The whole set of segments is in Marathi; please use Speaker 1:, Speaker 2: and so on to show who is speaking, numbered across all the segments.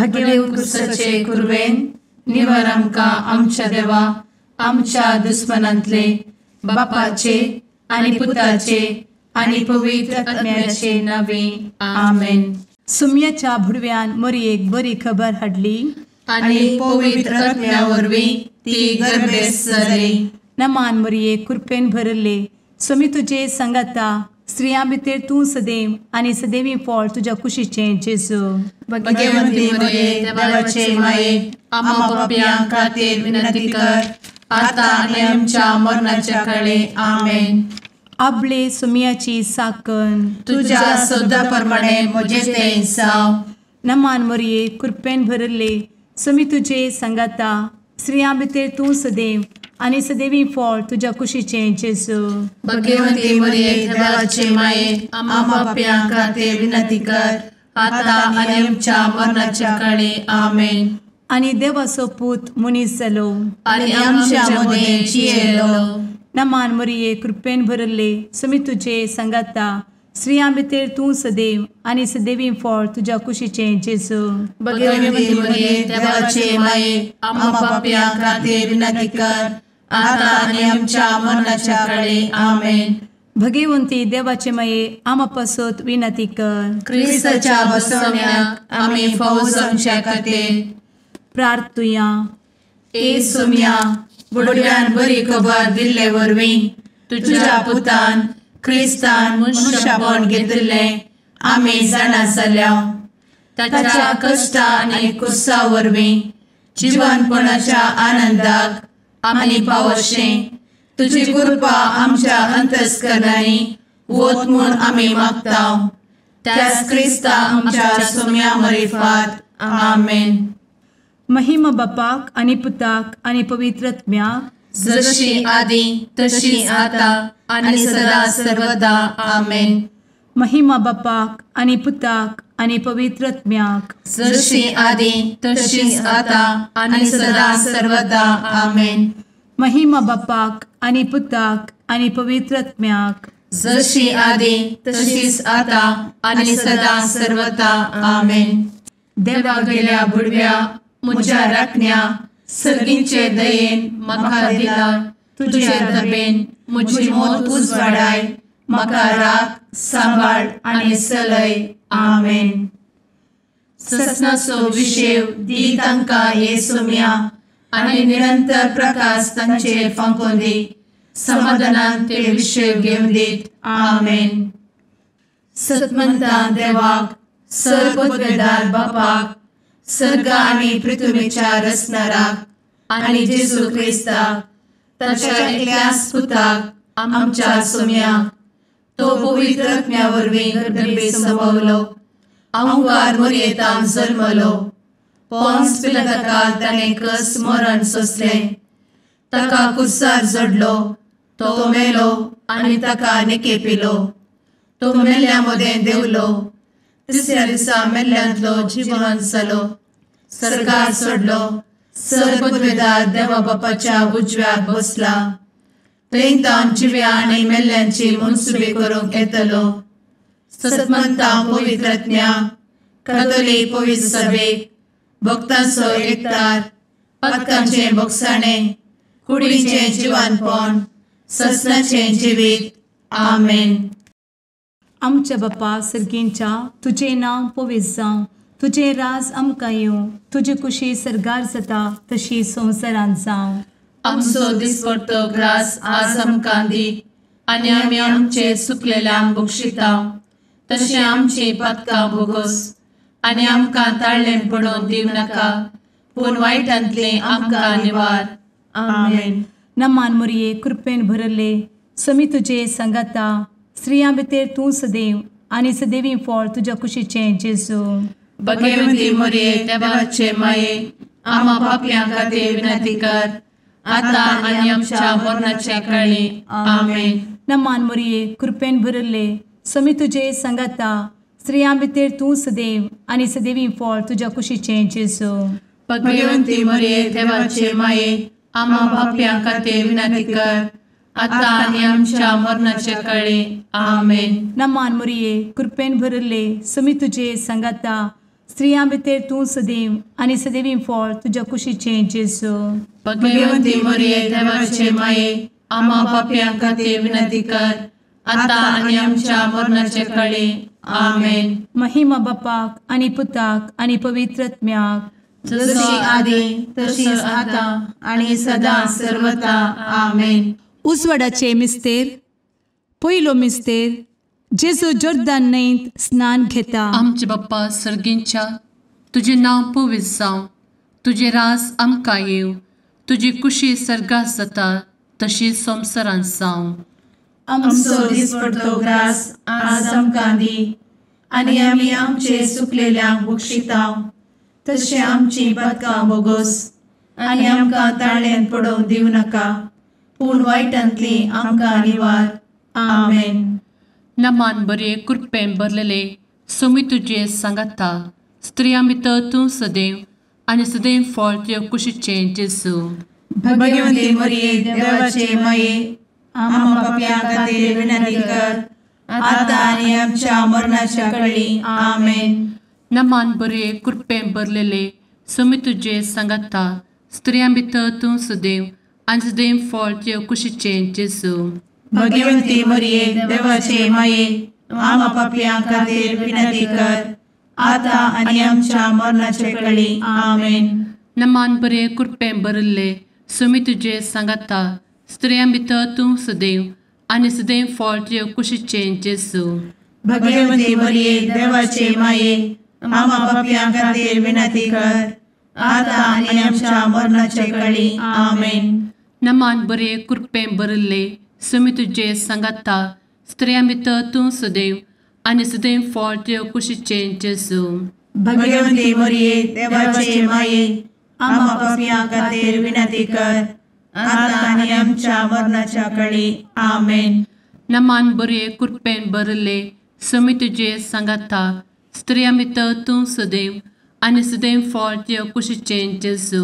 Speaker 1: घेवन कुर्साचे कुरवेन निवार आमकां आमच्या देवा आमच्या दुस्मनांतले बापाचे आनी पुताचे आनी पवित्र आत्म्याचे नावे आमेन.
Speaker 2: सुम्याच्या भुडव्यान मरियेक बरी खबर हाडली
Speaker 1: आनी पवित्र आत्म्या वरवीं ती गर्भेस जाली.
Speaker 2: नमान मरियेक कृपेन भरले स्वामी तुजे संगाता स्त्रियां भितर तूं सदैव आनी सदैवी फळ तुज्या कुशीचें जेजू.
Speaker 1: भगवंती मरिये देवाचे माये आम्हा पाप्यां खातीर विनंती कर आता आनी आमच्या मरणाच्या काळी आमेन.
Speaker 2: आपले सुम्याची साकण
Speaker 1: तुझ्या सोदा प्रमाणे म्हजे तें जाव.
Speaker 2: नमान मरिये कृपेन भरले स्वामी तुजे संगाता स्त्रियां भितर तूं सदैव आनी सदैवी फळ तुज्या कुशीचें जेजू.
Speaker 1: भगवंती मरिये देवाचे माये आम्हा पाप्यां खातीर विनंती कर आता आनी आमच्या मरणाच्या काळी आमेन.
Speaker 2: आनी देवाचो पूत मनीस जालो
Speaker 1: आनी आमच्या मदें जियेलो.
Speaker 2: नमान मरिये कृपेन भरले स्वामी तुजे संगाता स्त्रियां भितर तूं सदैव आनी सदैवी फळ तुज्या कुशीचें जेजू.
Speaker 1: भगवंती मरिये देवाचे माये आम्हा पाप्यां खातीर विनंती कर आता आनी आमच्या मरणाच्या काळी आमेन.
Speaker 2: भगवंती देवाचे माये आमा पासत विनंती कर.
Speaker 1: क्रिस्ताच्या बसवण्याक आमी फावो जावचे खातीर
Speaker 2: प्रार्थुया.
Speaker 1: ए सुम्या बुडव्यान बरी खबर दिल्ले वरवीं तुज्या पुतान क्रिस्तान मनशापण घेतिल्ले आमी जाणा जाल्या. ताच्या कश्टा आनी कुर्सा वरवीं जिवनपणाच्या आनंदाक आमी पावशें तुजी कृपा आमच्या अंतस्करणांनी वत म्हूण आमी मागता. त्याच क्रिस्ता आमच्या सुम्या मरिफात आमेन.
Speaker 2: महिमा बापाक आनी पुताक आनी पवित्र आत्म्याक
Speaker 1: जशी आदी तशी आता आनी सदा सर्वदा आमेन.
Speaker 2: महिमा बापाक आनी पुताक आनी पवित्र आत्म्याक
Speaker 1: जशी आदी तशी आता आनी सदा सर्वदा आमेन.
Speaker 2: महिमा बापाक आनी पुताक आनी पवित्र आत्म्याक
Speaker 1: जशी आदी तशीच आता आनी सदा सर्वदा आमेन. देवा गेल्या बुडव्या म्हज्या राखण्या सर्गींचे दयेन म्हाका दिला तुजे दबेन म्हजी मोत उजवाडाय म्हाका राख सांबाळ आनी चलय आमेन. ससनाचो विशेव दी तांकां हे सुम्या आनी निरंतर प्रकाश तांचेर फांकून दी. समाधानान ते विशेव घेवन दीत आमेन. सतमंता देवाक सर्वपदवेदार बापाक सर्ग आनी पृथ्वीच्या रचणाराक आनी जेजू क्रिस्ताक ताच्या एकल्याच पुताक आमच्या सुम्याक तो पवित्र आत्म्या वरवीं गर्भेत संभवलो. अहंकार मर्येतान जल्मलो. पोंस पिलाताकाल ताणें कस मरण सोंसलें. ताका कुर्सार जडलो. तो मेलो आनी ताका निकेपिलो. तो मेल्ल्या मदें देंवलो. तिसऱ्या दिसा मेल्ल्यांतलो जिवंत जालो. सरकार सोडलो. सर्वपदवेदार देवा बापाच्या उजव्याक बसला. थंय तान जिव्या आनी मेल्ल्यांची मनसुबी करूंक येतलो. सतमंता पवित्र आत्म्या कातोलीक पवित्र सभेक भक्तांचो एकठार पातकांचें भोगसाणें कुडीचें जिवनपण ससनाचें जिवीत आमेन.
Speaker 2: आमच्या बापा सर्गींच्या तुजें नांव पवित्र जावं. तुजें राज आमकां येवं. तुजी कुशी सरगार जाता तशी संवसारांत जावं.
Speaker 1: आमचो दिसपडटो ग्रास आज आमकां दी आनी आमी आमचे चुकलेल्यांक बक्षिता तशें आमची पातकां भोगोस आनी आमकां ताळ्ळें पडोवन दिवं नाका पूण वायटांतली आमकां निवार आमेन.
Speaker 2: नमान मरिये कृपेन भरले स्वामी तुजे संगाता स्त्रियां भितर तूं सदैव आनी सदैवी फळ तुज्या कुशीचें जेजू.
Speaker 1: भगवंती मरिये देवाचे माये आम्हा पाप्यां खातीर विनंती कर आता आनी आमच्या मरणाच्या काळी आमेन.
Speaker 2: नमान मरिये कृपेन भरले स्वामी तुजे संगाता स्त्रियां भितर तूं सदैव आनी सदैवी फळ तुज्या कुशीचें जेजू.
Speaker 1: भगवंती मरिये देवाचे माये आम्हा पाप्यां खातीर विनंती कर आता आनी आमच्या मरणाच्या काळी आमेन.
Speaker 2: नमान मरिये कृपेन भरले स्वामी तुजे संगाता स्त्रियां भितर तूं सदैव आनी सदैवीं फळ तुज्या कुशीचें जेजू.
Speaker 1: भगवंती मरिये देवाचे माये, आम्हा पाप्यां खातीर विनंती कर, आता आनी आमच्या मरणाचे काळी. आमेन.
Speaker 2: महिमा बापाक आनी पुताक आनी पवित्र आत्म्याक,
Speaker 1: जशी आदी तशीच आता आणि सदा सर्वदा. आमेन.
Speaker 2: उजवाडाचे मिस्तेर. पयलो मिस्तेर, जेजू जोर्दान न्हंयेंत स्नान घेता.
Speaker 3: आमचे बाप्पा सर्गींच्या, तुझे नाव पवित्र जावं, तुझे राज आमकां येवं, तुजी कुशी सर्गात जाता तशी संवसारांत जावं.
Speaker 1: आमचो दिसपडटो ग्रास आज आमकां दी, आनी आमी आमचे चुकलेल्यांक बक्षितांव, तशें आमची पातकां बोगोस आनी आमकां ताळ्यान पडोवंक दिवं नाका, पूण वायटांतली आमकां निवार. आमेन.
Speaker 3: नमान बरे कृपेन भरलेले सोमी तुजे सांगाता, स्त्रियां भितर तूं सदैव आनी सदैव फळ तुज्या कुशीचें जेजू.
Speaker 1: भगवंती मरिये देवाचे माये, आम्हा पाप्यां खातीर विनंती कर, आता आनी आमच्या मरणाच्या काळी. आमेन.
Speaker 3: नमान बरे कृपेन भरलेले सोमी तुजे सांगाता, स्त्रियां भितर तूं सदैव आनी सदैव फळ तुज्या कुशीचें जेजू.
Speaker 1: भगवंती मरिये देवाचे माये, आम्हा पाप्यां खातीर विनंती कर, आता आनी आमच्या मरणाचे काळी. आमेन.
Speaker 3: नमान बरे कृपेन भरले सोमी तुजे सांगाता, स्त्रियां भितर तूं सदैव आनी सदैव फळ तुज्या कुशीचें जेजू.
Speaker 1: भगवंती मरिये देवाचे माये, आम्हा पाप्यां खातीर विनंती कर, आता आनी आमच्या मरणाचे काळी. आमेन.
Speaker 3: नमान बरे कृपेन भरले सोमी तुजे सांगाता, स्त्रियां भितर तूं सदैव आनी सदैव फळ तुज्या कुशीचें जेजू.
Speaker 1: भगवंती मरिये देवाचे माये, आम्हा पाप्यां खातीर विनंती कर, आता आनी आमच्या मरणाच्या काळी. आमेन.
Speaker 3: नमान बरे कृपेन भरले सोमी तुजे सांगाता, स्त्रियां भितर तूं सदैव आनी सदैव फळ तुज्या कुशीचें जेजू.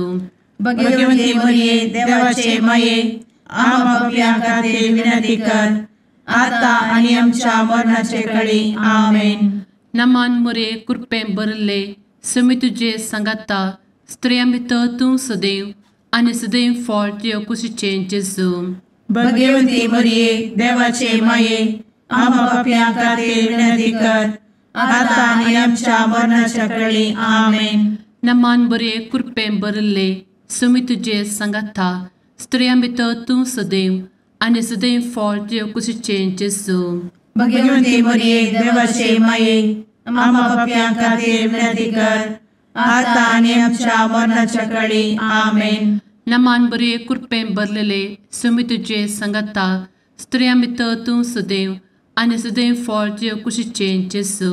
Speaker 1: भगवंती मरिये देवाचे माये, आम्हा पाप्यां खातीर विनंती कर, आता आनी आमच्या मरणाचे काळी. आमेन.
Speaker 3: नमान बरे कृपेन भरले सोमी तुजे सांगाता, स्त्रियां भितर तूं सदैव आनी सदैव फळ तुज्या कुशीचें जेजू.
Speaker 1: भगवंती मरिये देवाचे माये, आम्हा पाप्यां खातीर विनंती कर, आता आनी आमच्या मरणाच्या काळी. आमेन.
Speaker 3: नमान बरे कृपेन भरले सोमी तुजे सांगाता, स्त्रियां भितर तूं सदैव आनी सदैव फळ तुज्या कुशीचें जेजू.
Speaker 1: भगवंती मरिये देवाचे माये, आम्हा पाप्यां खातीर विनंती कर, आता आनी आमच्या मरणाच्या काळी. आमेन.
Speaker 3: नमान बरे कृपेन भरलेले सोमी तुजे सांगाता, स्त्रियां भितर तूं सदैव आनी सदैव फळ तुज्या कुशीचें जेजू.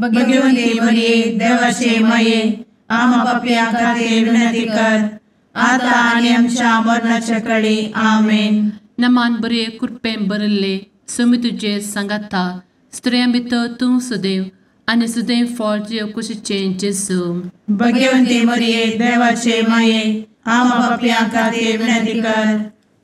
Speaker 1: भगवंती मरिये देवाचे माये, आम्हा पाप्यां खातीर विनंती कर, आता आनी आमच्या मरणाच्या काळी. आमेन.
Speaker 3: नमान बरे कृपेन भरले सोमी तुजे सांगाता, स्त्रियां भितर तूं सदैव आनी सदैव फळ तुज्या कुशीचें जेजू.
Speaker 1: भगवंती मरिये देवाचे माये, आम्हा पाप्यां खातीर विनंती कर,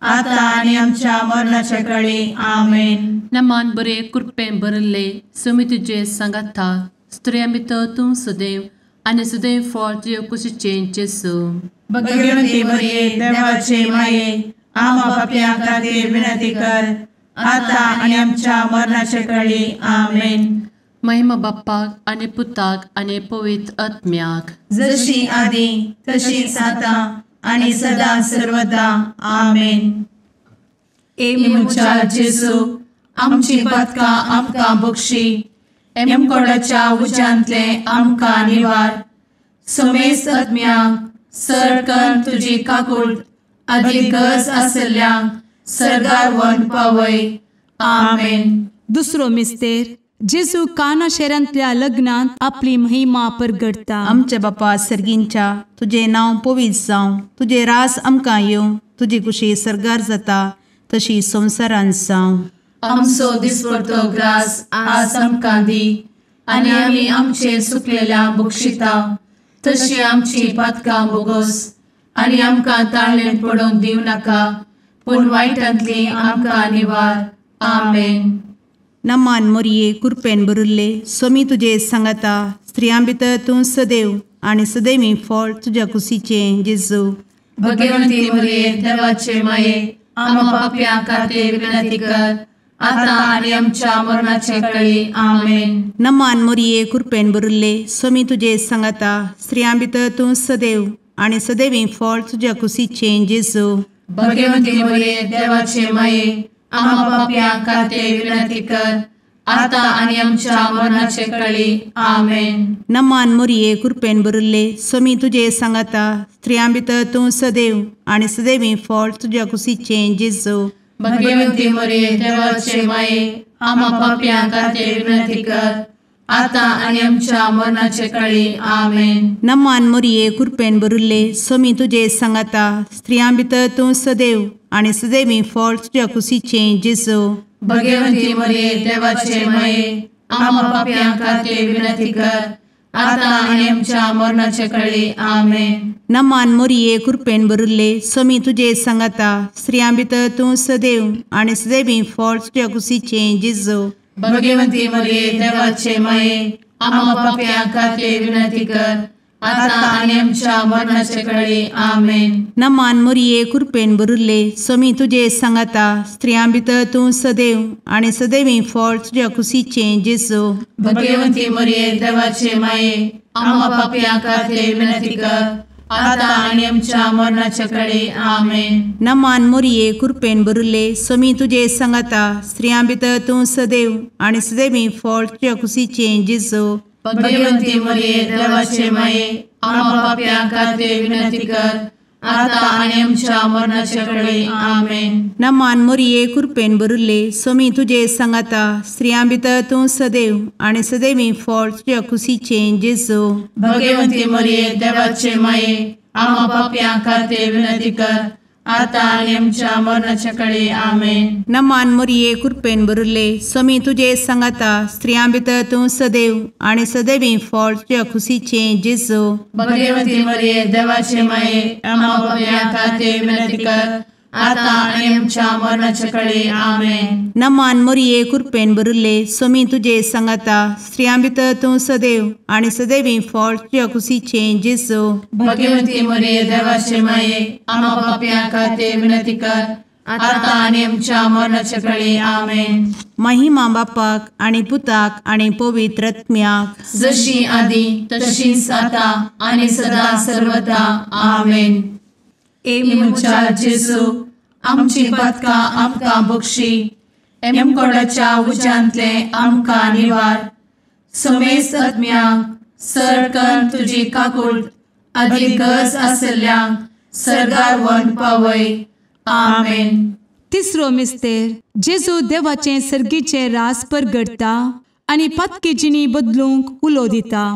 Speaker 1: आता आनी आमच्या मरणाच्या काळी. आमेन.
Speaker 3: नमान बरे कृपेन भरले सोमी तुजे सांगाता, स्त्रियां भितर तूं सदैव आनी सदैव फळ तुज्या कुशीचें जेजू.
Speaker 1: भगवंती मरिये देवाचे माये, आम्हा पाप्यां खातीर विनंती कर, आता आनी आमच्या मरणाच्या काळी. आमेन.
Speaker 3: महिमा बाप्पाक आनी पुताक आनी पवित्र आत्म्याक,
Speaker 1: जशी आदी तशीच आता आनी सदा सर्वदा. आमेन. इमुच्या जेजू, आमची पातकां आमकां बक्षी, एमकोडाच्या उज्यांतले आमकां निवार. सोमेस आत्म्याक सडकन तुजी काकूट, अधिक गरज आसल्ल्यांक सर्गार व्हरून पावय. आमेन.
Speaker 2: दुसरो मिस्तेर. जेजू काना शारांतल्या लग्नांत आपली महिमा परगटता.
Speaker 4: आमच्या बापा सर्गींच्या, तुझे नाव पवित्र जावं, तुझे रास आमकां येवं, तुजी कुशी सर्गार जाता तशी संवसारांत जावं.
Speaker 1: आमचो दिसपडटो ग्रास आज आमकां दी, आनी आमी आमचे चुकलेल्यांक बक्षितांव, तशी आमची पातकां बोगोस आनी आमकां ताळ्यान पडोवंक दिवं नाका, पूण वायटांतली आमकां निवार. आमेन.
Speaker 4: नमान मोरये कृपेन बरुल्ले सोमी तुजे सांगाता स्त्रियां भितर तूं सदैव आणि सदैवी फळ तुझ्या कुशीचे जेजू.
Speaker 1: भगवंती मरिये देवाचे माये आम्हा पाप्यां खातीर विनंती कर आता आणि आमच्या मरणाचे काळी आमेन.
Speaker 4: नमान मोरये कृपेन बरुल्ले सोमी तुजे सांगाता स्त्रियां भितर तूं सदैव आणि सदैवी फळ तुझ्या कुशीचे जेजू.
Speaker 1: भगवंती मरिये देवाचे माये आम्हा पाप्यां खातीर विनंती कर आता आणि आमच्या मरणाचे काळी आमेन.
Speaker 4: नमान मोरये कृपेन बरुल्ले सोमी तुजे सांगाता स्त्रियां भितर तूं सदैव आणि सदैवी फळ तुझ्या कुशीचे जेजू.
Speaker 1: भगवंती मरिये देवाचे माये आम्हा पाप्यां खातीर विनंती कर आता आणि आमच्या मरणाचे काळी आमेन.
Speaker 4: नमान मोरये कृपेन बरुल्ले सोमी तुजे सांगाता स्त्रियां भितर तूं सदैव आणि सदैवी फळ तुझ्या कुशीचे जेजू.
Speaker 1: भगवंती मरिये देवाचे माये आम्हा पाप्यां खातीर विनंती कर आता आणि आमच्या मरणाचे काळी आमेन.
Speaker 4: नमान मोरये कृपेन बरुल्ले सोमी तुजे सांगाता स्त्रियां भितर तूं सदैव आणि सदैवी फळ तुझ्या कुशीचे जेजू.
Speaker 1: भगवंती मरिये देवाचे माये आम्हा पाप्यां खातीर विनंती कर आता आणि आमच्या मरणाचे काळी आमेन.
Speaker 4: नमान मोरये कृपेन बरुल्ले सोमी तुजे सांगाता स्त्रियां भितर तूं सदैव आणि सदैवी फळ तुझ्या कुशीचे जेजू.
Speaker 1: भगवंती मरिये देवाचे माये आम्हा पाप्यां खातीर विनंती कर आता आणि आमच्या मरणाचे काळी आमेन.
Speaker 4: नमान मोरये कृपेन बरुल्ले सोमी तुजे सांगाता स्त्रियां भितर तूं सदैव आणि सदैवी फळ तुझ्या कुशीचे जेजू.
Speaker 1: भगवंती मरिये देवाचे माये आम्हा पाप्यां खातीर विनंती कर आता आणि आमच्या मरणाचे काळी आमेन.
Speaker 4: नमान मोरये कृपेन बरुल्ले सोमी तुजे सांगाता स्त्रियां भितर तूं सदैव आणि सदैवी फळ तुझ्या कुशीचे जेजू.
Speaker 1: भगवंती मरिये देवाचे माये आम्हा पाप्यां खातीर विनंती कर आता आणि आमच्या मरणाच्या काळी आमेन.
Speaker 4: नमान मोरये कृपेन बरुल्ले सोमी तुजे सांगाता स्त्रियां भितर तूं सदैव आणि सदैवी फळ तुझ्या कुशीचे जेजू.
Speaker 1: भगवंती मरिये देवाचे माये आम्हा पाप्यां खातीर विनंती कर आता आणि आमच्या मरणाच्या काळी आमेन.
Speaker 4: नमान मोरये कृपेन बरुल्ले सोमी तुजे सांगाता स्त्रियां भितर तूं सदैव आणि सदैवी फळ तुझ्या कुशीचे जेजू.
Speaker 1: भगवंती मरिये देवाचे माये आम्हा पाप्यां खातीर विनंती कर आता आणि आमच्या मरणाच्या काळी आमेन.
Speaker 4: महिमा बापाक आणि पुताक आणि पवित्र आत्म्याक
Speaker 1: जशी आधी तशीच आता आणि सदा सर्वदा आमेन. ए मुचा जेजू आमची पदकां आमकां बक्षी एमकोडाच्या उज्यांतले आमकां निवार. समेस्त आत्म्यांक सरकन तुजी काकूट आदी गरज आसल्ल्यांक सरगार व्हरून पावय. आमेन.
Speaker 2: तिसरो मिस्तेर जेजू देवाचे सर्गीचे रास परगडता आणि पत्की जिणी बदलूंक उलो दिता.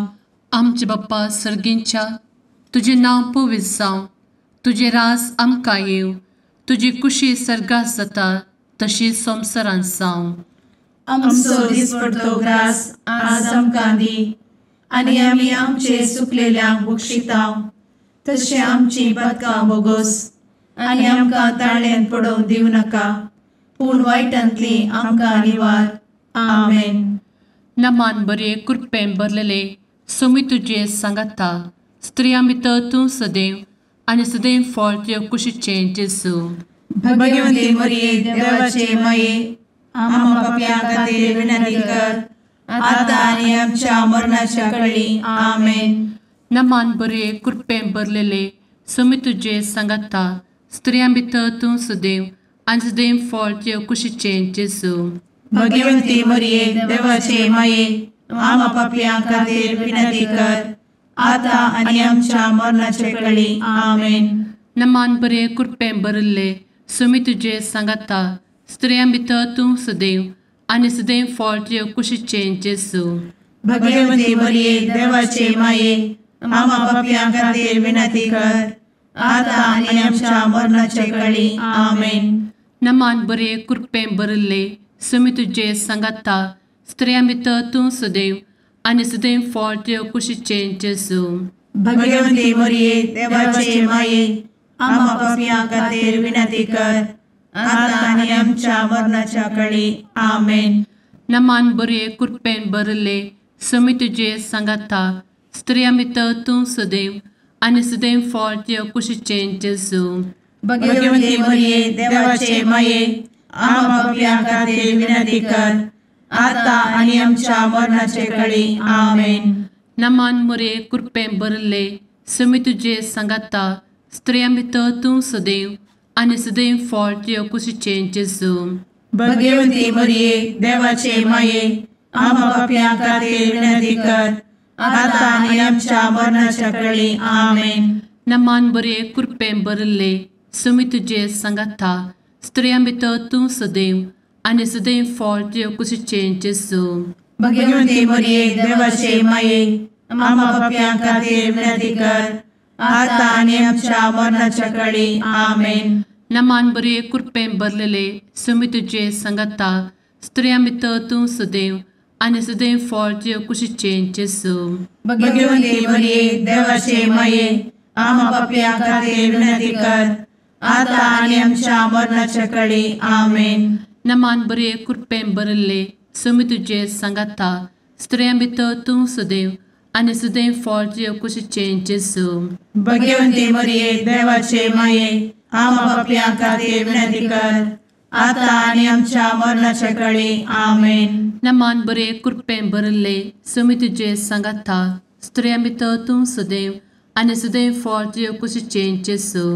Speaker 3: आमचे बाप्पा सर्गींच्या तुझे नांव पवित्र जावं, तुझे रास आमकां येव, तुजी कुशी सर्गास जाता तशी संवसारांत जावं.
Speaker 1: आमचो दिसपडटो ग्रास आज आमकां दी आनी आमी आमचे सुकलेल्यांक बक्षितांव. तशें आमची पदकां बोगोस आनी आमकां ताळ्यान पडोवंक दिवं नाका पूण वायटांतली आमकां निवार. आमेन.
Speaker 3: नमान बरे कृपेन भरलेले सोमी तुजे सांगाता स्त्रियां भितर तूं सदैव आणि सदैव फळ तुझ्या कुशीचे जेजू.
Speaker 1: भगवंती मरिये देवाचे माये आम्हा पाप्यां खातीर विनंती कर आता आनी आमच्या मरणाच्या काळी आमेन.
Speaker 3: नमान बरे कृपेन भरलेले सोमी तुजे सांगाता स्त्रियां भितर तूं सदैव आणि सदैव फळ तुझ्या कुशीचे जेजू.
Speaker 1: भगवंती मरिये देवाचे माये आम्हा पाप्यां खातीर विनंती कर आता आनी आमच्या मरणाच्या काळी आमेन.
Speaker 3: नमान बरे कृपेन भरले सोमी तुजे सांगाता स्त्रियां भितर तूं सदैव आणि सदैव फळ तुझ्या कुशीचे जेजू.
Speaker 1: भगवंती मरिये देवाचे माये आम्हा पाप्यां खातीर विनंती कर आता आनी आमच्या मरणाच्या काळी आमेन.
Speaker 3: नमान बरे कृपेन भरले सोमी तुजे सांगाता स्त्रियां भितर तूं सदैव आणि सदैव फळ तुझ्या कुशीचे जेजू.
Speaker 1: भगवंती मरिये देवाचे माये आम्हा पाप्यां खातीर विनंती कर आता आनी आमच्या मरणाच्या काळी आमेन.
Speaker 3: नमान बरे कृपेन भरले समी तुझे सांगाता स्त्रिया भितर तूं सदैव आनी सदैव फळ तुझ्या कुशीचें जेजू.
Speaker 1: भगवंती मरिये देवाचे माये आम्हा पापियां खातीर विनंती कर आता आणि आमच्या मरणाचे काळी आमेन.
Speaker 3: नमान बरे कृपेन भरले समी तुझे सांगाता स्त्रिया भितर तूं सदैव आनी सदैव फळ तुझ्या कुशीचें जेजू.
Speaker 1: भगवंती मरिये देवाचे माये आम्हा पापियां खातीर विनंती कर आता आणि आमच्या मरणाच्या काळी आमेन.
Speaker 3: नमान बरे कृपेन भरले समी तुझे सांगाता स्त्रिया भितर तूं सदैव आनी सदैव फळ तुझ्या कुशीचें जेजू.
Speaker 1: भगवंती मरिये देवाचे माये आम्हा पापियां खातीर विनंती कर आता आणि आमच्या मरणाच्या काळी आमेन.
Speaker 3: नमान बरे कृपेन भरलेले समी तुझे सांगाता स्त्रिया भितर तूं सदैव आनी सदैव फळ तुझ्या कुशीचें जेजू.
Speaker 1: भगवंती मरिये देवाचे माये आम्हा पापियां खातीर विनंती कर आता आणि आमच्या मरणाच्या काळी आमेन.
Speaker 3: नमान बरे कृपेन भरले समी तुझे सांगाता स्त्रिया भितर तूं सदैव आनी सदैव फळ तुझ्या कुशीचें जेजू.
Speaker 1: भगवंती मरिये देवाचे माये आम्हा पापियां खातीर विनंती कर आता आणि आमच्या मरणाच्या काळी आमेन.
Speaker 3: नमान बरे कृपेन भरले समी तुझे सांगाता स्त्रिया भितर तूं सदैव आनी सदैव फळ तुझ्या कुशीचें जेजू.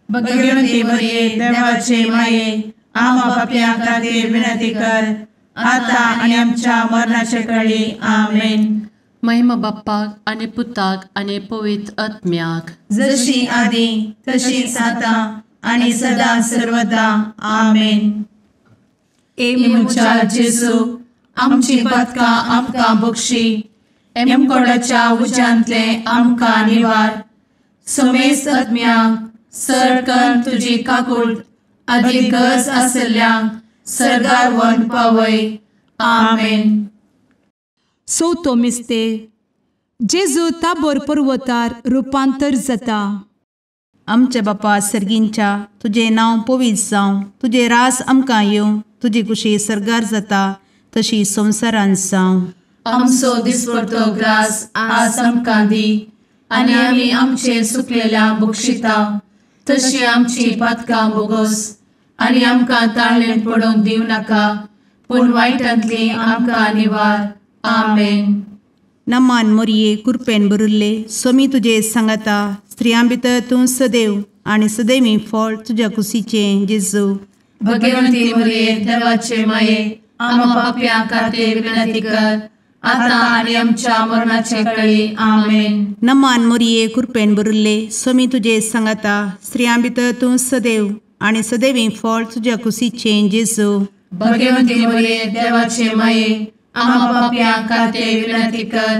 Speaker 1: भगवंती मरिये देवाचे माये आम्हा पापियां खातीर विनंती कर आता आणि आमच्या मरणाच्या काळी आमेन.
Speaker 3: महिमा बाप्पाक आनी पुताक आनी पवित्र आत्म्याक
Speaker 1: जशी आदी तशीच आता आणि सदा सर्वदा आमेन. मुचा जेजू आमची पदकां आमकां बक्षी एमकोडाच्या उज्यांतले आमकां निवार. समेस्त आत्म्यांक सरकन तुजी काकूट अधिक गरज आसल्यांक सरगार व्हरून पावय. आमेन.
Speaker 2: चवथो मिस्तेर जेजू ताबोर पर्वतार रुपांतर जाता.
Speaker 4: आमच्या बापा सर्गींच्या तुझे नांव पवित्र जावं, तुझे रास आमकां येवं, तुजी कुशी सरगार जाता तशी संवसारांत जावं.
Speaker 1: आमचो दिसपडटो ग्रास आज आमकां दी आनी आमी आमचे सुकलेल्यांक बक्षिता तशी आमची पातकां बोगोस आनी आमकां ताळ्ळेंत पडोवंक दिवं नाका पूण वायटांतली आमकां निवार. आमेन.
Speaker 4: नमान मोरये कृपेन भरिल्ले समी तुजे सांगाता स्त्रियां भितर तूं सदैव आनी सदैवी फळ तुज्या कुशीचें जेजू.
Speaker 1: भगवंती मरिये देवाचे माये आम्हा पापियां खातीर विनंती कर आता आणि आमच्या मरणाचे काळी आमेन.
Speaker 4: नमान मोरये कृपेन भरिल्ले समी तुजे सांगाता स्त्रियां भितर तूं सदैव आनी सदैवी फळ तुज्या कुशीचें जेजू.
Speaker 1: भगवंती मरिये देवाचे माये आम्हा पापियां खातीर विनंती कर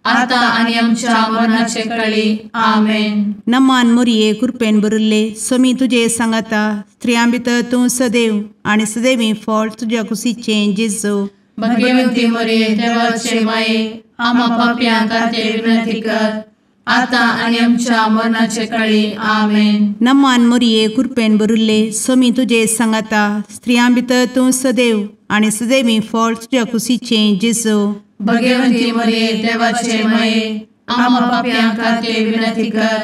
Speaker 1: आता आणि आमच्या मरणाचे काळी आमेन.
Speaker 4: नमान मोरये कृपेन भरिल्ले समी तुजे सांगाता स्त्रियां भितर तूं सदैव आनी सदैवी फळ तुज्या कुशीचें जेजू.
Speaker 1: भगवंती मरिये देवाचे माये आम्हा पापियां खातीर विनंती कर आता आणि आमच्या मरणाचे काळी आमेन.
Speaker 4: नमान मोरये कृपेन भरिल्ले समी तुजे सांगाता स्त्रियां भितर तूं सदैव आनी सदैवी फळ तुज्या कुशीचें जेजू.
Speaker 1: भगवंती मरिये देवाचे माये आम्हा पापियां खातीर विनंती कर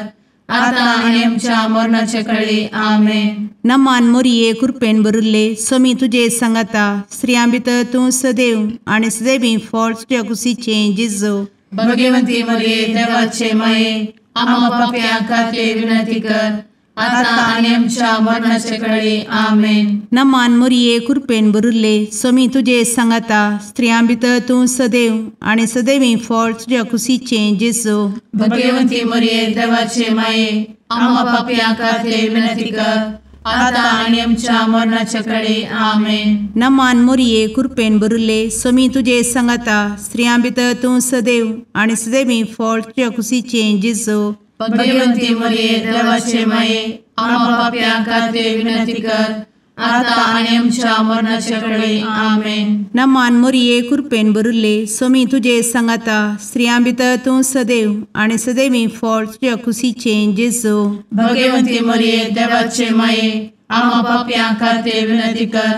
Speaker 1: आता आणि आमच्या मरणाचे काळी आमेन.
Speaker 4: नमान मोरये कृपेन भरिल्ले समी तुजे सांगाता स्त्रियां भितर तूं सदैव आनी सदैवी फळ तुज्या कुशीचें जेजू.
Speaker 1: भगवंती मरिये देवाचे माये आम्हा पापियां खातीर विनंती कर आता आणि आमच्या मरणाचे काळी आमेन.
Speaker 4: नमान मोरये कृपेन भरिल्ले समी तुजे सांगाता स्त्रियां भितर तूं सदैव आनी सदैवी फळ तुज्या कुशीचें जेजू.
Speaker 1: भगवंती मरिये देवाचे माये आम्हा पापियां खातीर विनंती कर आता आणि आमच्या मरणाच्या काळी आमेन.
Speaker 4: नमान मोरये कृपेन भरिल्ले समी तुजे सांगाता स्त्रियां भितर तूं सदैव आनी सदैवी फळ तुज्या कुशीचें जेजू.
Speaker 1: भगवंती मरिये देवाचे माये आम्हा पापियां खातीर विनंती कर आता आणि आमच्या मरणाच्या काळी आमेन.
Speaker 4: नमान मोरये कृपेन भरिल्ले समी तुजे सांगाता स्त्रियां भितर तूं सदैव आनी सदैवी फळ तुज्या कुशीचें जेजू.
Speaker 1: भगवंती मरिये देवाचे माये आम्हा पापियां खातीर विनंती कर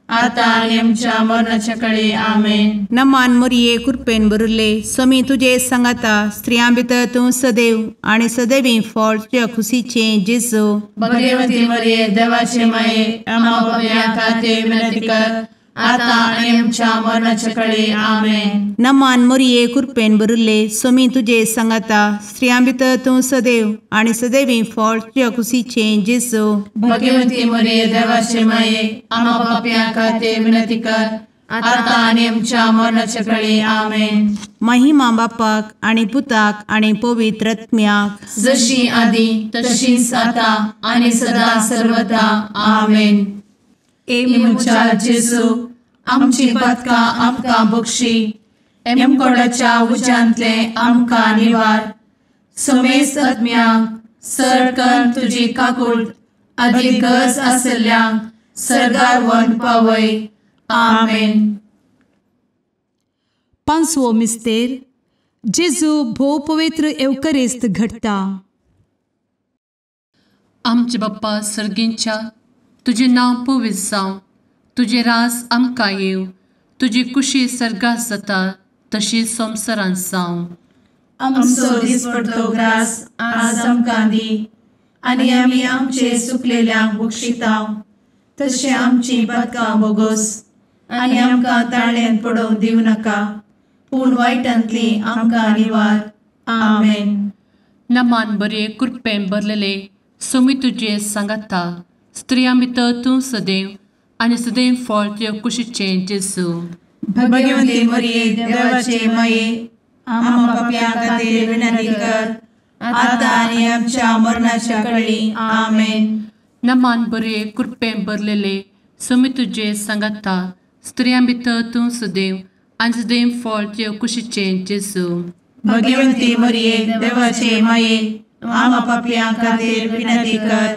Speaker 1: आता आणि आमच्या मरणाच्या काळी आमेन.
Speaker 4: नमान मोरये कृपेन बरुल्ले स्वामी तुझे सांगाता स्त्रियां भितर तूं सदैव आणि सदैवी फळ तुझ्या खुशीचे जेजू.
Speaker 1: भगवती मरिये देवाचे माये आम्हा पापियां खातीर विनंती कर, आता आणि आमच्या मरणाच्या काळी आमेन.
Speaker 4: नमान मोरये कृपेन बरुल्ले स्वामी तुझे सांगाता स्त्रियां भितर तूं सदैव आणि सदैवी फळ तुझ्या खुशीचे जेजू.
Speaker 1: भगवती मरिये देवाचे माये आम्हा पापियां खातीर विनंती कर, आता आणि आमच्या मरणाच्या काळी आमेन.
Speaker 4: महिमा बापाक आणि पुताक आणि पवित्र आत्म्याक,
Speaker 1: जशी आधी तशीच आता आणि सदा सर्वदा आमेन. ए मुचा जेजू आमची पदकां आमकां बक्षी, एमकोडाच्या उज्यांतले आमकां निवार. समेस्त आत्म्यांक सरकन तुजी काकूट अधिक गरज आसल्यांक सरगार व्हरून पावय. आमेन.
Speaker 2: पांचवो मिस्तेर जेजू भोव पवित्र एवकरिस्त घडटा.
Speaker 3: आमचे बाप्पा सर्गींच्या तुझे नांव पवित्र जावं, तुझे राज आमकां येव, तुजी कुशी सर्गात जाता तशी संवसारांत जावं.
Speaker 1: आमचो दिसपडटो ग्रास आज आमकां दी, आनी आमी आमचे चुकलेल्यांक बक्षितांव. तशें आमची पदकां बोगोस आनी आमकां ताळ्यान पडोवंक दिवं नाका, पूण वायटांतली आमकां निवार. आमेन.
Speaker 3: नमान बरे कृपेन भरलेले सोमी तुझे सांगाता स्त्रियां भितर तूं सदैव आणि सदैव फळ तुझ्या कुशीचे जेजू.
Speaker 1: भगवती मरिये देवाचे माये आम्हा पापियां खातीर विनंती कर, आता आनी आमच्या मरणाच्या काळी आमेन.
Speaker 3: नमान बरे कृपेन भरलेले सोमी तुझे सांगाता स्त्रियां भितर तूं सदैव आणि सदैव फळ तुझ्या कुशीचे जेजू.
Speaker 1: भगवती मरिये देवाचे माये आम्हा पापियां खातीर विनंती कर,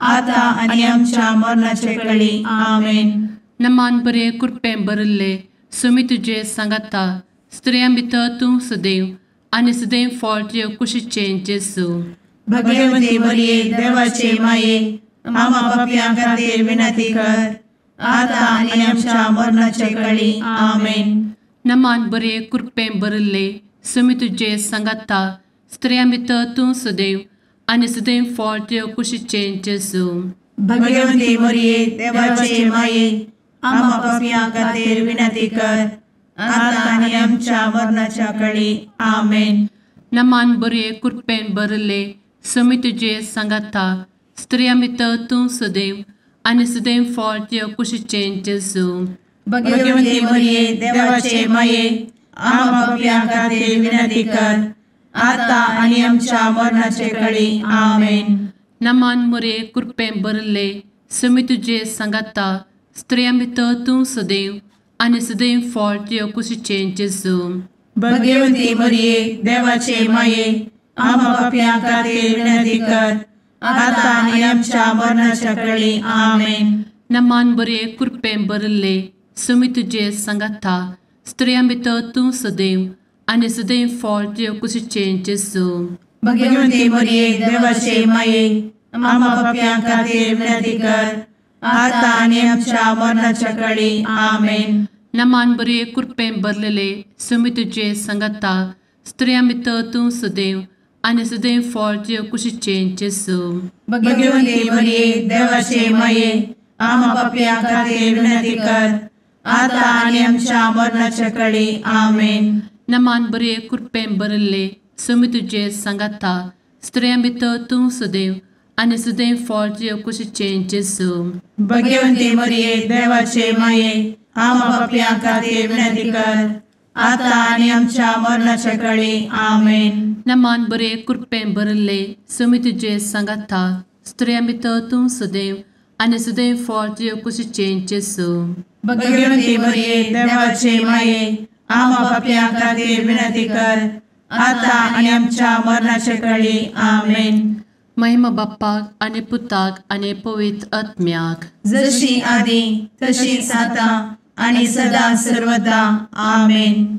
Speaker 1: आता आनी आमच्या मरणाच्या काळी आमेन.
Speaker 3: नमान बरे कृपेन भरले सोमी तुझे सांगाता स्त्रियां भितर तूं सदैव आणि सदैव फळ तुझ्या कुशीचे जेजू.
Speaker 1: भगवती मरिये देवाचे माये आम्हा पापियां खातीर विनंती कर, आता आनी आमच्या मरणाच्या काळी आमेन.
Speaker 3: नमान बरे कृपेन भरले सोमी तुझे सांगाता स्त्रियां भितर तूं सदैव आणि सदैव फळ तुझ्या कुशीचे जेजू.
Speaker 1: भगवती मरिये देवाचे माये आम्हा पापियां खातीर विनंती कर, आता आनी आमच्या मरणाच्या काळी आमेन.
Speaker 3: नमान बरे कृपेन भरले सोमी तुझे सांगाता स्त्रियां भितर तूं सदैव आणि सदैव फळ तुझ्या कुशीचे जेजू.
Speaker 1: भगवती मरिये देवाचे माये आम्हा पापियां खातीर विनंती कर, आता आनी आमच्या मरणाच्या काळी आमेन.
Speaker 3: नमान बरे कृपेन भरले सोमी तुझे सांगाता स्त्रियां भितर तूं सदैव आणि सदैव फळ तुझ्या कुशीचे जेजू.
Speaker 1: भगवती मरिये देवाचे माये आम्हा पापियां खातीर विनंती कर, आता आनी आमच्या मरणाच्या काळी आमेन.
Speaker 3: नमान बरे कृपेन भरले सोमी तुझे सांगाता स्त्रियां भितर तूं सदैव आणि सदैव फळ तुझ्या कुशीचे जेजू.
Speaker 1: भगवती मरिये देवाचे माये आम्हा पापियां खातीर विनंती कर, आता आनी आमच्या मरणाच्या काळी आमेन.
Speaker 3: नमान बरे कृपेन भरलेले सोमी तुझे सांगाता स्त्रियां भितर तूं सदैव आणि सदैव फळ तुझ्या कुशीचे जेजू.
Speaker 1: भगवती मरिये देवाचे माये आम्हा पापियां खातीर विनंती कर, आता आनी आमच्या मरणाच्या काळी आमेन.
Speaker 3: नमान बरे कृपेन भरले सोमी तुझे सांगाता स्त्रियां भितर तूं सदैव आणि सदैव फळ तुझ्या कुशीचे जेजू.
Speaker 1: भगवती मरिये देवाचे माये आम्हा पापियां खातीर विनंती कर, आता आनी आमच्या मरणाच्या काळी आमेन.
Speaker 3: नमान बरे कृपेन भरले सोमी तुझे सांगाता स्त्रियां भितर तूं सदैव आणि सदैव फळ तुझ्या कुशीचे जेजू.
Speaker 1: भगवती मरिये देवाचे माये आम्हा पापियां खातीर विनंती कर, आता आनी आमच्या मरणाच्या काळी आमेन.
Speaker 3: महिमा बाप्पाक आणि पुताक आणि पवित्र आत्म्याक,
Speaker 1: जशी आधी तशीच आता आणि सदा सर्वदा आमेन.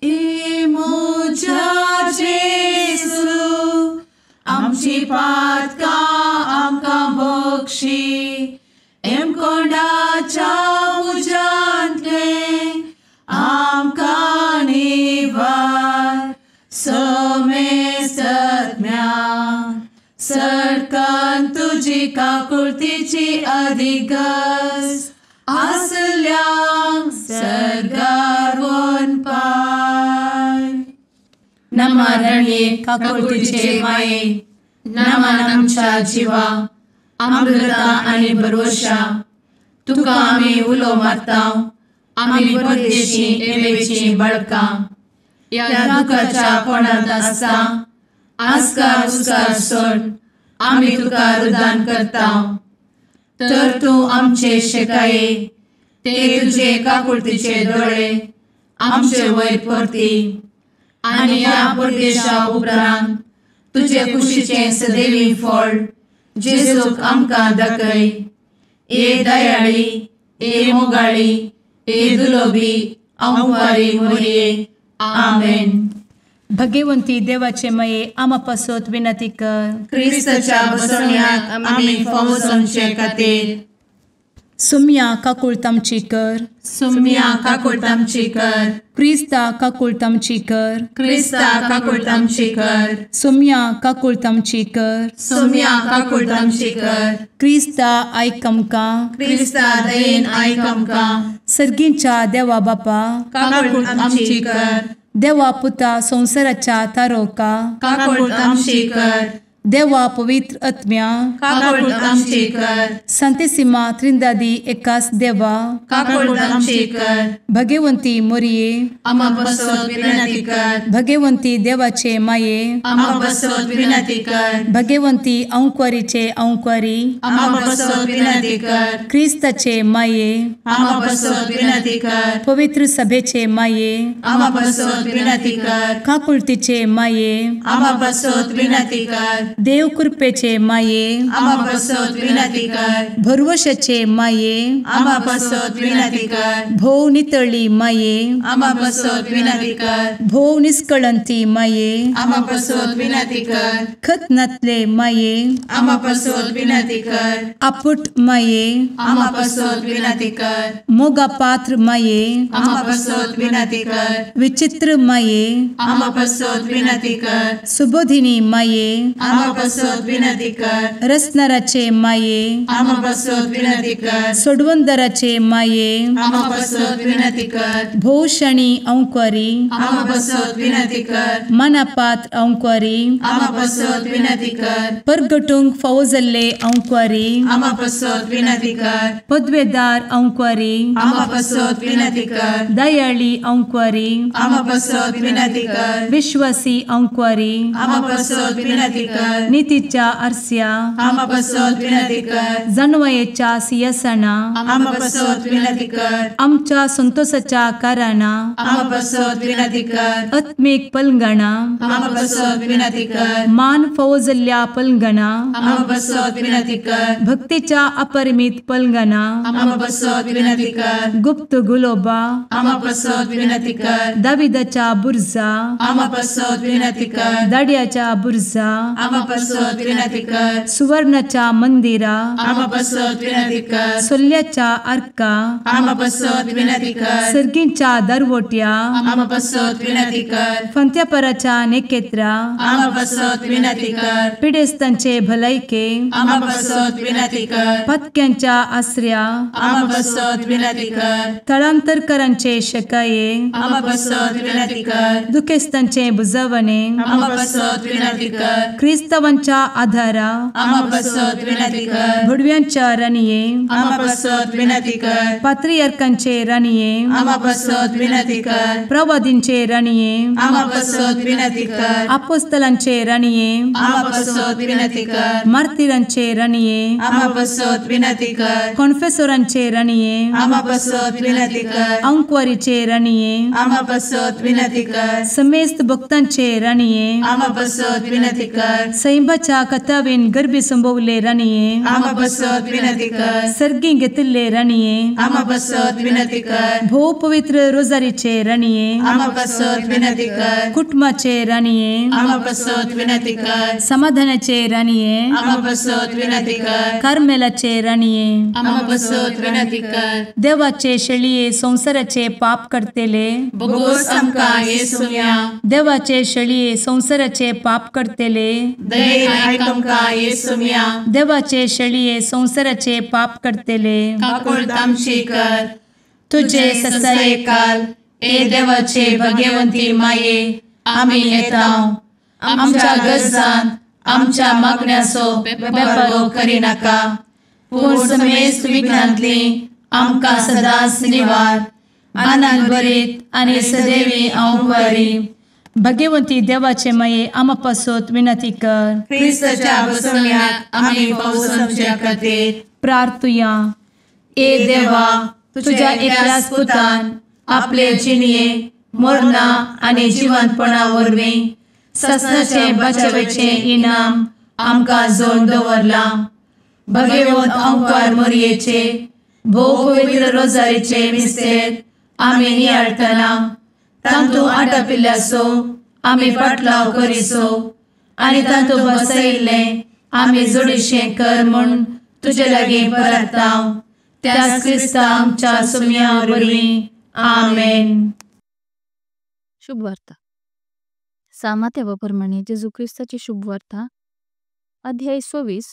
Speaker 1: ए मोजा जेजू आमची पातकां आमकां बक्षी, एमकोंडाच्या तुझी काकुळतीची अधिगस आसल्या सरगार वन पाय. नमारणे काकुळतीचे माये नमन आमच्या जीवा अमृता आणि भरोशा तुका आम्ही उलो मारताव. आम्ही परदेशी येवेची बळका या दुखाच्या कोणात आसता आस्कार उस्कार सोड आम्ही तुका रुदान करताव. तर तू आमचे शेकाये ते तुझे काकुळतीचे डोळे आमचे वयर परती आणि या परदेशा उपरांत तुझे कुशीचे सदैवी फळ जेजूक आमकां दाखय. ए दयाळी ए मोगाळी ए दुलोबी अंवारी मोरये. आमेन.
Speaker 2: भगवंती देवाचे मये आमा पासत विनंती कर.
Speaker 1: क्रिस्ताच्या बसवण्याक आम्ही फावोसमचे खातीर
Speaker 2: सुम्या काकुळतामची कर.
Speaker 1: सुम्या काकुळतामची कर.
Speaker 2: क्रिस्ता काकुळतामची कर.
Speaker 1: क्रिस्ता काकुळतामची कर.
Speaker 2: सुम्या काकुळतामची कर.
Speaker 1: सुम्या काकुळतामची कर.
Speaker 2: क्रिस्ता आयकमका.
Speaker 1: क्रिस्ता दयेन आयक आमकां.
Speaker 2: सर्गींच्या देवा बापा
Speaker 1: काकुळतामची कर.
Speaker 2: देवा पुता संसाराच्या तारोका.
Speaker 1: काकुळतामची कर.
Speaker 2: देवा पवित्र आत्म्या
Speaker 1: काकुळतामची कर.
Speaker 2: संतेसिमा त्रिंदादी एकाच देवा
Speaker 1: काकुळतामची कर.
Speaker 2: भगवंती मोरिये
Speaker 1: आम्हा बसवत विनंती कर.
Speaker 2: भगवंती देवाचे माये
Speaker 1: आम्हा बसवत विनंती कर.
Speaker 2: भगवंती अंक्वारीचे अंक्वारी
Speaker 1: आम्हा बसवत विनंती कर.
Speaker 2: ख्रिस्ताचे माये
Speaker 1: आम्हा बसवत विनंती कर.
Speaker 2: पवित्र सभेचे माये
Speaker 1: आम्हा बसवत विनंती कर.
Speaker 2: काकुळतीचे माये
Speaker 1: आम्हा बसवत विनंती कर.
Speaker 2: देव कृपेचे माये
Speaker 1: आम्हा बसवत विनंती कर.
Speaker 2: भरवशाचे माये
Speaker 1: आम्हा बसवत विनंती कर.
Speaker 2: भोव नितळी माये
Speaker 1: आम्हा बसवत विनंती कर.
Speaker 2: भोव निष्कळंती माये
Speaker 1: आम्हा बसवत विनंती कर.
Speaker 2: खतनातले माये
Speaker 1: आम्हा बसवत विनंती कर.
Speaker 2: आपुट माये
Speaker 1: आम्हा बसवत विनंती कर.
Speaker 2: मोगा पात्र माये
Speaker 1: आम्हा बसवत विनंती कर.
Speaker 2: विचित्र माये
Speaker 1: आम्हा बसवत विनंती कर.
Speaker 2: सुबोधिनी माये
Speaker 1: आम्हा बसवत विनंती कर.
Speaker 2: रसनाराचे माये
Speaker 1: आम्हा बसवत विनंती कर.
Speaker 2: सोडवंदराचे माये
Speaker 1: आम्हा बसवत विनंती कर.
Speaker 2: भोषणी अंक्वारी
Speaker 1: आम्हा बसवत विनंती कर.
Speaker 2: मनापात्र अंक्वारी
Speaker 1: आम्हा बसवत विनंती कर.
Speaker 2: परगटूंक फौजल्ले अंक्वारी
Speaker 1: आम्हा बसवत विनंती कर.
Speaker 2: पदवेदार अंक्वारी
Speaker 1: आम्हा बसवत विनंती कर.
Speaker 2: दयाळी अंक्वारी
Speaker 1: आम्हा बसवत विनंती कर.
Speaker 2: विश्वासी अंक्वारी
Speaker 1: आम्हा बसवत विनंती कर.
Speaker 2: नीतीच्या आरस्या
Speaker 1: आम्हा बसवत विनंती कर.
Speaker 2: जणवयेच्या सिंहासना
Speaker 1: आम्हा बसवत विनंती कर.
Speaker 2: आमच्या संतोषाच्या कारणा
Speaker 1: आम्हा बसवत विनंती कर.
Speaker 2: आत्मिक पलंगणा
Speaker 1: आम्हा बसवत विनंती कर.
Speaker 2: मान फौजल्या पलंगणा
Speaker 1: आम्हा बसवत विनंती कर.
Speaker 2: भक्तीच्या अपरिमित पलंगणा
Speaker 1: आम्हा बसवत विनंती कर.
Speaker 2: गुप्त गुलोबा
Speaker 1: आम्हा बसवत विनंती कर.
Speaker 2: दाविदाच्या बुर्जा
Speaker 1: आम्हा बसवत विनंती कर.
Speaker 2: दाड्याच्या बुर्जा
Speaker 1: आम्हा बसवत विनंती कर.
Speaker 2: सुवर्णाच्या मंदिरा
Speaker 1: आम्हा बसवत विनंती कर.
Speaker 2: सोल्याच्या अर्का
Speaker 1: आम्हा बसवत विनंती कर.
Speaker 2: सर्गींच्या दरवोट्या
Speaker 1: आम्हा बसवत विनंती कर.
Speaker 2: फंत्यापराच्या नेकेत्रा
Speaker 1: आम्हा बसवत विनंती कर.
Speaker 2: पिडेस्तांचे भलायके
Speaker 1: आम्हा बसवत विनंती कर.
Speaker 2: पथक्यांच्या आश्रया
Speaker 1: आम्हा बसवत विनंती कर.
Speaker 2: स्थळांतरकरांचे शेकाये
Speaker 1: आम्हा बसवत विनंती कर.
Speaker 2: दुखेस्तांचे बुजवणे
Speaker 1: आम्हा बसवत विनंती कर.
Speaker 2: ख्रिस्तवांच्या आधारा
Speaker 1: आम्हा बसवत विनंती कर.
Speaker 2: भुडव्यांच्या राणीये
Speaker 1: आम्हा बसवत विनंती कर.
Speaker 2: पात्रियार्कांचे राणीये
Speaker 1: आम्हा बसवत विनंती कर.
Speaker 2: प्रवादींचे राणीये
Speaker 1: आम्हा बसवत विनंती कर.
Speaker 2: अपोस्तलांचे राणीये
Speaker 1: आम्हा बसवत विनंती कर.
Speaker 2: मार्तिरांचे राणीये
Speaker 1: आम्हा बसवत विनंती कर.
Speaker 2: कॉन्फेसोरांचे राणीये
Speaker 1: आम्हा बसवत विनंती कर.
Speaker 2: अंक्वारीचे राणीये
Speaker 1: आम्हा बसवत विनंती कर.
Speaker 2: समेस्त भक्तांचे राणीये
Speaker 1: आम्हा बसवत विनंती कर.
Speaker 2: सैंबाच्या कथावेन गर्भी संभवले राणीये
Speaker 1: आम्हा बसवत विनंती कर.
Speaker 2: सर्गी घेतले राणीये
Speaker 1: आम्हा बसवत विनंती कर.
Speaker 2: भो पवित्र रोजारीचे राणीये
Speaker 1: आम्हा बसवत विनंती कर.
Speaker 2: कुटुंबाचे राणीये
Speaker 1: आम्हा बसवत विनंती कर.
Speaker 2: समाधानाचे राणीये
Speaker 1: आम्हा बसवत विनंती कर.
Speaker 2: कार्मेलाचे राणीये
Speaker 1: आम्हा बसवत विनंती कर.
Speaker 2: देवाचे शेळीये संसाराचे पाप करतेले
Speaker 1: बगोस आमकां येसुया.
Speaker 2: देवाचे शेळीये संसाराचे पाप करतेले
Speaker 1: दये आयक आमकां येसू मिया
Speaker 2: देवाचे शेळये संवसाराचे पाप करतेले
Speaker 1: काकूळ तामशी कर
Speaker 2: तुझे ससाये काल
Speaker 1: ए देवाचे भगवंती माये आमी येताव आमच्या गरजांत आमच्या मागण्याचो बेपारो करी नाका पूण समेस्त विघ्नांतली आमकां सदांच निवार आनंद बरीत आनी सदैवी औंकवारी
Speaker 2: भगवंती देवाचे माये आमा पासत विनंती कर
Speaker 1: क्रिस्ताच्या बसवण्यात आमी पावसाच्या खातीर
Speaker 2: प्रार्थुया
Speaker 1: ए देवा तुझ्या एकल्याच पुतान आपले जिणये मरणा आनी जिवंतपणा वरवीं ससनाचे बचावेचे इनाम आमकां जोड दवरला भगवंत औंकार मोरयेचे भोव पवित्र रोजारीचे मिस्तेर आमी नियाळटना तांतू आटापिल्ल्याचो आमी पाटलाव करिसो आनी तांतू बसयिल्ले आमी जोडीशें कर म्हूण तुजे लागीं परतांव त्याच क्रिस्ता आमच्या सुम्या वरवीं आमेन.
Speaker 5: शुभवार्ता सामात्याप्रमाणे जेजू क्रिस्ताची शुभवार्ता अध्याय 26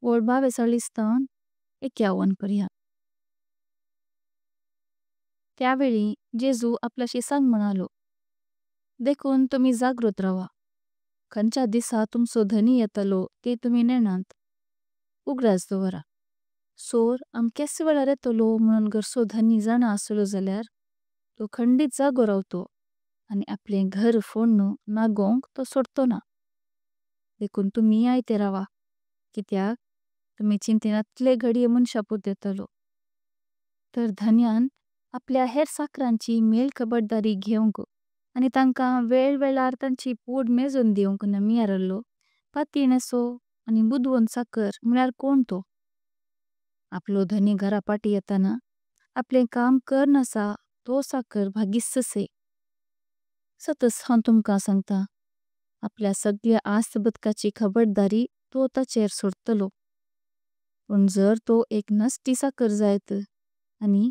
Speaker 5: ओळ 42 तावन 51 पर्यंत. त्यावेळी जेजू आपल्या शिसांक म्हणालो, देखून तुम्ही जागृत रावा. खंयच्या दिसा तुमचो धनी येतलो ते तुम्ही नेणांत. उगडास दवरा. सोर अमकेच वेळार येतलो म्हणून घरचो धनी जाणा आसलो जाल्यार तो खंडीत जागो रावतो आनी आपले घर फोडून नागोवंक तो सोडतो ना. देखून तुम्ही आयते रावा, कित्याक तुम्ही चिंतेनातले घडये मनशापूत येतलो. तर धन्यान आपल्या हेर साकरांची मेल खबरदारी घेवंक आनी तांकां वेळ वेळार तांची पोड मेजून दिवंक नमियारलो पातिणेचो आनी बुदवंत साकर म्हळ्यार कोण तो. आपलो धनी घरा पाटी येताना आपले काम कर नसा तो साकर भागिस्से. सतस हांव तुमकां सांगता, आपल्या सगळ्या आस्त बदकाची खबरदारी तो ताचेर सोडतलो. पण जर तो एक नसटी साकर जायत आनी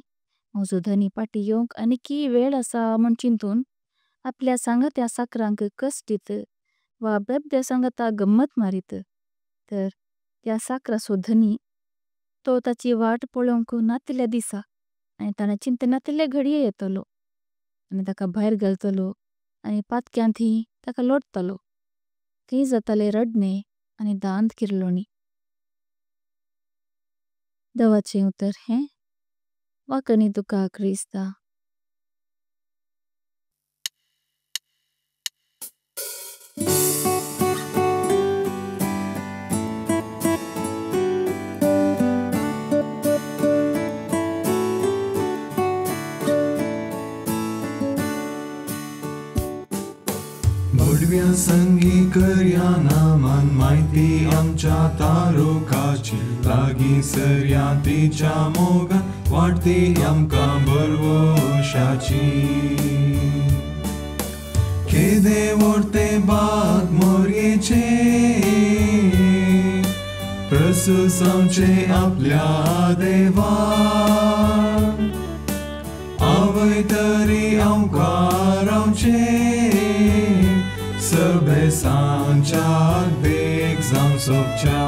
Speaker 5: म्हजो धनी पाटी येवंक आनीकी वेळ आसा म्हूण चिंतून आपल्या सांगात्या साकरांक कस दित वा बेबद्या सांगाता गंमत मारीत, तर त्या साकराचो धनी तो ताची वाट पळोवंक नातिल्ल्या दिसा आनी ताणें चिंतेनातिल्ले घडये येतलो आनी ताका भायर घालतलो आनी पातक्यांतही ताका लोटतलो. थंय जाताले रडणे आनी दांत किरलोणी. देवाचें उतर हें वाकणी तुका क्रिस्ता.
Speaker 6: भडव्या संगी करया नामान माहिती आमच्या तारोकाची लागीं सरया तिच्या मोगान वाटती आमकां बरवशाची. केदे वरते बाग मोरयेचे प्रसूस आमचे आपल्या देवा. आवय तरी आमकां रावचे सबे सांच्याक देख जावं सोबच्या.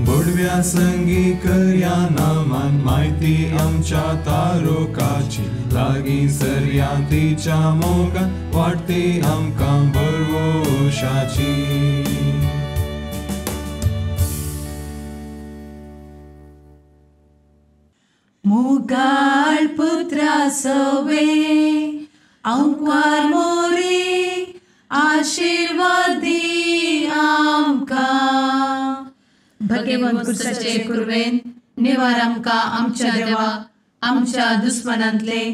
Speaker 6: बडव्या संगी करया नामान माहिती आमच्या तारोकाची लागीं सरया तिच्या मोगान वाटती आमकां बरवशाची.
Speaker 1: मुगाळ पुत्रा सवे औंकवार मोरी आशीर्वाद दी आमकां. भगवंत क्रिस्ताचे कुरवेन निवार आमकां आमच्या देवा आमच्या दुस्मनांतले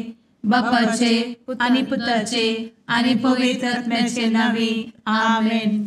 Speaker 1: बापाचे आनी पुताचे आनी पवित्र आत्म्याचे नांवी आमेन.